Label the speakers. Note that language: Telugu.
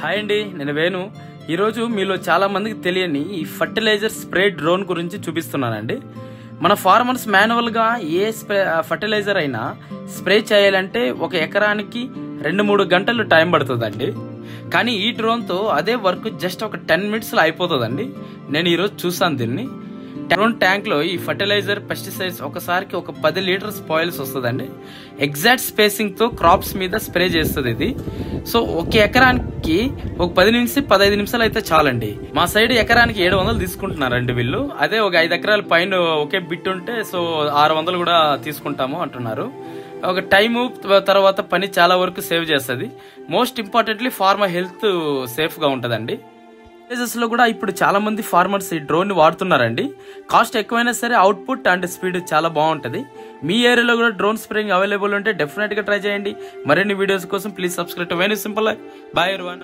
Speaker 1: హాయ్ అండి, నేను వేణు. ఈరోజు మీలో చాలా మందికి తెలియని ఈ ఫర్టిలైజర్ స్ప్రే డ్రోన్ గురించి చూపిస్తున్నానండి. మన ఫార్మర్స్ మాన్యువల్గా ఏ ఫర్టిలైజర్ అయినా స్ప్రే చేయాలంటే ఒక ఎకరానికి 2-3 గంటలు టైం పడుతుందండి. కానీ ఈ డ్రోన్తో అదే వర్క్ జస్ట్ ఒక 10 మినిట్స్లో అయిపోతుందండి. నేను ఈరోజు చూసాను దీన్ని. డ్రోన్ ట్యాంక్లో ఈ ఫర్టిలైజర్ పెస్టిసైడ్స్ ఒకసారికి ఒక 10 లీటర్స్ పాయిల్స్ వస్తుందండి. ఎగ్జాక్ట్ స్పేసింగ్తో క్రాప్స్ మీద స్ప్రే చేస్తుంది ఇది. సో ఒక ఎకరానికి ఒక 10 నుంచి 15 నిమిషాలు అయితే చాలండి. మా సైడ్ ఎకరానికి 700 తీసుకుంటున్నారండి వీళ్ళు. అదే ఒక 5 ఎకరాల పైన ఒకే బిట్ ఉంటే సో 600 కూడా తీసుకుంటాము అంటున్నారు. ఒక టైము తర్వాత పని చాలా వరకు సేవ్ చేస్తుంది. మోస్ట్ ఇంపార్టెంట్లీ ఫార్మర్ హెల్త్ సేఫ్గా ఉంటుందండి. లో కూడా ఇప్పుడు చాలా మంది ఫార్మర్స్ ఈ డ్రోన్ ని వాడుతున్నారండి. కాస్ట్ ఎక్కువైనా సరే అవుట్పుట్ అండ్ స్పీడ్ చాలా బాగుంటది. మీ ఏరియాలో కూడా డ్రోన్ స్ప్రేయింగ్ అవైలబుల్ ఉంటే డెఫినెట్ గా ట్రై చేయండి. మరిన్ని వీడియోస్ కోసం please subscribe to Venu simple. By everyone.